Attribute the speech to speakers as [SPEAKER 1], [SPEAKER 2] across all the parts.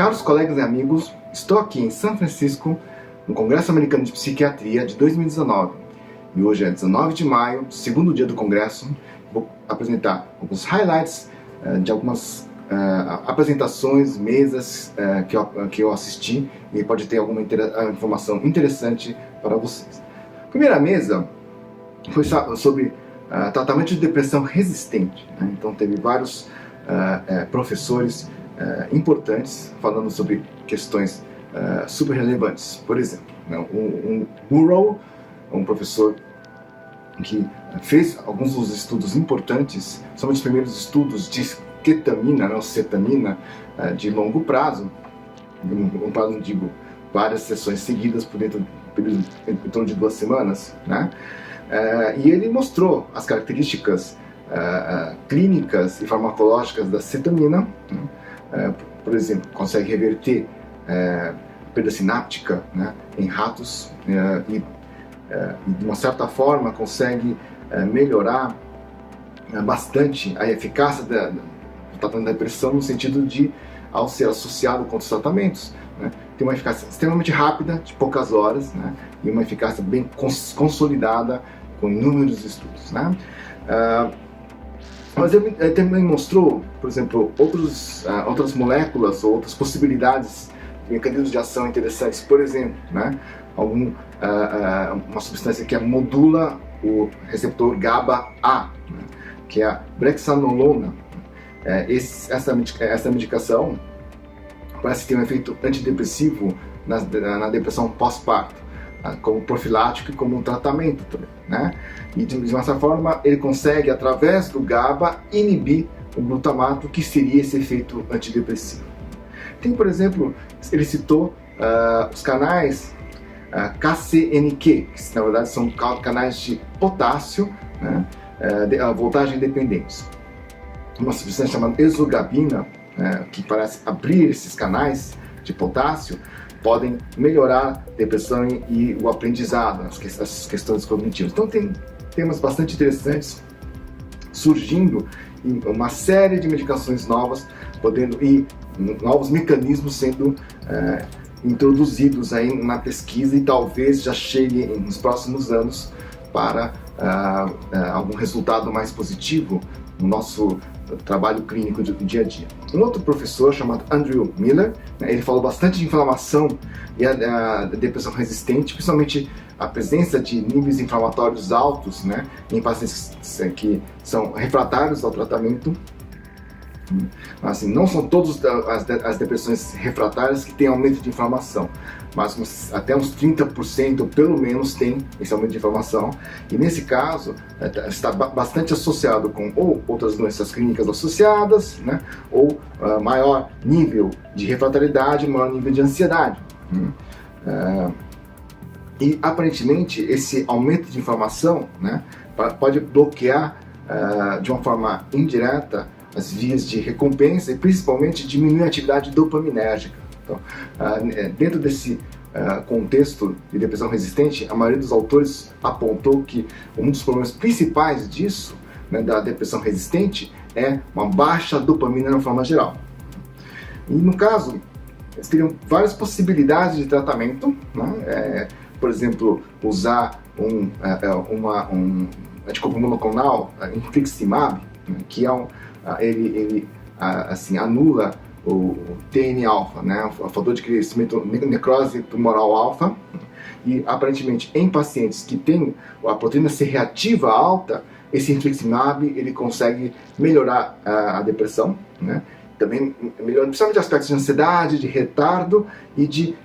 [SPEAKER 1] Caros colegas e amigos, estou aqui em São Francisco, no Congresso Americano de Psiquiatria de 2019. E hoje é 19 de maio, segundo dia do Congresso. Vou apresentar alguns highlights de algumas apresentações, mesas que eu assisti e pode ter alguma informação interessante para vocês. A primeira mesa foi sobre tratamento de depressão resistente, né? Então teve vários professores importantes falando sobre questões super relevantes. Por exemplo, né, um Burrow, um professor que fez alguns dos estudos importantes, somente os primeiros estudos de ketamina, não, cetamina, de longo prazo, não digo várias sessões seguidas por dentro em torno de 2 semanas, né? E ele mostrou as características clínicas e farmacológicas da cetamina, né? Por exemplo, consegue reverter perda sináptica, né, em ratos e de uma certa forma consegue melhorar bastante a eficácia do tratamento da depressão, no sentido de, ao ser associado com outros tratamentos, né, tem uma eficácia extremamente rápida, de poucas horas, né, e uma eficácia bem consolidada com inúmeros estudos, né. Mas ele também mostrou, por exemplo, outras moléculas ou outras possibilidades de mecanismos de ação interessantes. Por exemplo, né, uma substância que modula o receptor GABA-A, né, que é a brexanolona. Essa medicação parece ter um efeito antidepressivo na depressão pós-parto, como profilático e como um tratamento também, né? E de uma certa forma ele consegue, através do GABA, inibir o glutamato, que seria esse efeito antidepressivo. Tem, por exemplo, ele citou os canais KCNQ, que na verdade são canais de potássio, né, voltagem independentes. Uma substância chamada exogabina, que parece abrir esses canais de potássio, podem melhorar a depressão e o aprendizado, as questões cognitivas. Então tem temas bastante interessantes surgindo e uma série de medicações novas e novos mecanismos sendo introduzidos aí na pesquisa, e talvez já chegue nos próximos anos para algum resultado mais positivo no nosso trabalho clínico do dia a dia. Um outro professor chamado Andrew Miller, né, ele falou bastante de inflamação e a depressão resistente, principalmente a presença de níveis inflamatórios altos, né, em pacientes que são refratários ao tratamento. Assim, não são todas as depressões refratárias que têm aumento de inflamação, mas até uns 30% pelo menos tem esse aumento de inflamação, e nesse caso está bastante associado com ou outras doenças clínicas associadas, né, ou maior nível de refratariedade, maior nível de ansiedade. E aparentemente esse aumento de inflamação, né, pode bloquear de uma forma indireta as vias de recompensa e principalmente diminuir a atividade dopaminérgica. Então, dentro desse contexto de depressão resistente, a maioria dos autores apontou que um dos problemas principais disso, né, da depressão resistente, é uma baixa dopamina na forma geral. E no caso, eles teriam várias possibilidades de tratamento, né? Por exemplo, usar um anticorpo monoclonal, infliximab, né, que é ele anula o TNA-alfa, né, o fator de crescimento, necrose tumoral alfa, e aparentemente em pacientes que têm a proteína C reativa alta, esse infliximab ele consegue melhorar a depressão, né, também melhorando principalmente aspectos de ansiedade, de retardo e de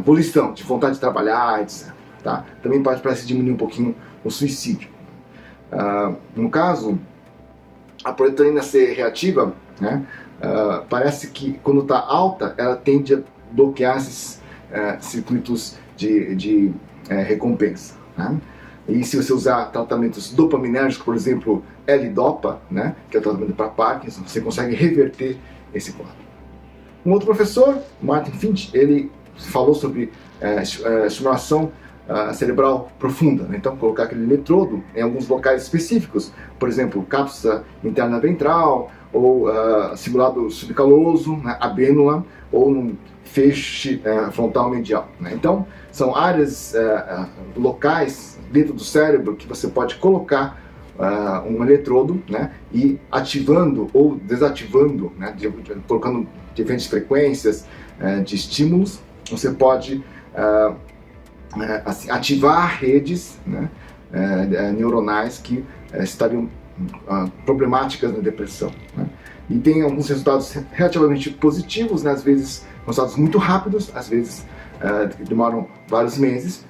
[SPEAKER 1] volição, de vontade de trabalhar, etc. Tá? Também parece diminuir um pouquinho o suicídio. No caso, a proteína C reativa, né, parece que quando está alta, ela tende a bloquear esses circuitos de recompensa, né? E se você usar tratamentos dopaminérgicos, por exemplo, L-Dopa, né, que é o tratamento para Parkinson, você consegue reverter esse quadro. Um outro professor, Martin Finch, ele falou sobre estimulação cerebral profunda, né? Então colocar aquele eletrodo em alguns locais específicos, por exemplo, cápsula interna ventral ou simulado subcaloso, né, abênula, ou num feixe frontal medial, né? Então, são áreas locais dentro do cérebro que você pode colocar um eletrodo, né, e ativando ou desativando, né, colocando diferentes frequências de estímulos, você pode assim, ativar redes, né, neuronais que estariam problemáticas na depressão, né? E tem alguns resultados relativamente positivos, né? Às vezes resultados muito rápidos, às vezes demoram vários meses,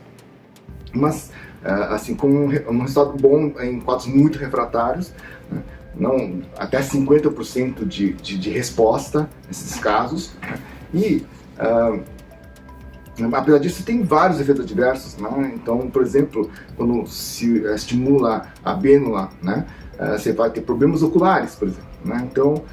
[SPEAKER 1] mas assim, com um resultado bom em quadros muito refratários, né? Não, até 50% de resposta nesses casos, né? E apesar disso, tem vários efeitos adversos, né? Então, por exemplo, quando se estimula a abênula, né, você vai ter problemas oculares, por exemplo, né? Então,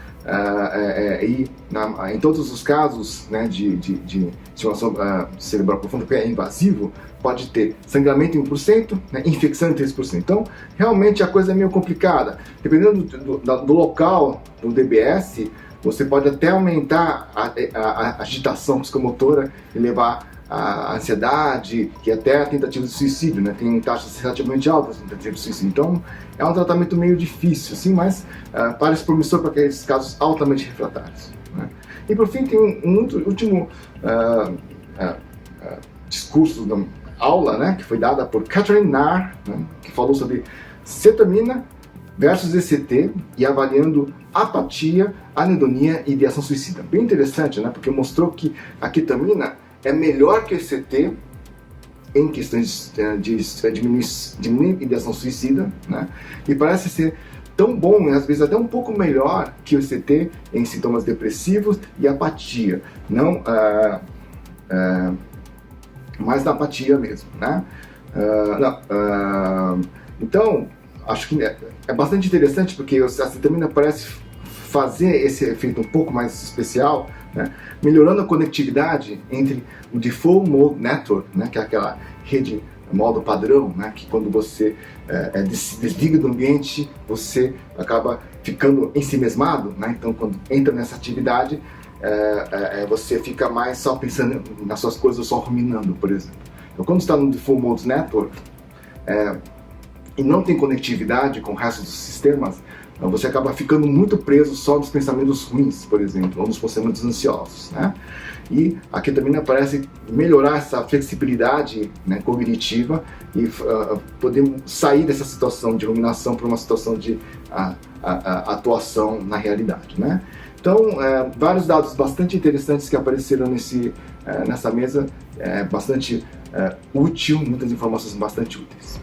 [SPEAKER 1] em todos os casos, né, de estimulação cerebral profunda, que é invasivo, pode ter sangramento em 1%, né, infecção em 3%. Então, realmente a coisa é meio complicada. Dependendo do local do DBS, você pode até aumentar a agitação psicomotora e levar a ansiedade e até a tentativa de suicídio, né? Tem taxas relativamente altas de tentativa de suicídio. Então, é um tratamento meio difícil, assim, mas parece promissor para aqueles casos altamente refratários, né? E, por fim, tem um último discurso da aula, né, que foi dada por Catherine Narr, né, que falou sobre cetamina versus ECT e avaliando apatia, anedonia e ideação suicida. Bem interessante, né, porque mostrou que a ketamina é melhor que o ECT em questões de diminuir ideação suicida, né, e parece ser tão bom, às vezes até um pouco melhor que o ECT em sintomas depressivos e apatia, não mais da apatia mesmo, né? Então, acho que é bastante interessante porque a cetamina parece fazer esse efeito um pouco mais especial, né, melhorando a conectividade entre o Default Mode Network, né, que é aquela rede modo padrão, né, que quando você desliga do ambiente, você acaba ficando ensimesmado, né? Então, quando entra nessa atividade, você fica mais só pensando nas suas coisas, só ruminando, por exemplo. Então, quando está no Default Mode Network e não tem conectividade com o resto dos sistemas, você acaba ficando muito preso só nos pensamentos ruins, por exemplo, ou nos pensamentos ansiosos, né? E a ketamina parece melhorar essa flexibilidade, né, cognitiva e poder sair dessa situação de ruminação para uma situação de atuação na realidade, né? Então, vários dados bastante interessantes que apareceram nessa mesa, bastante útil, muitas informações bastante úteis.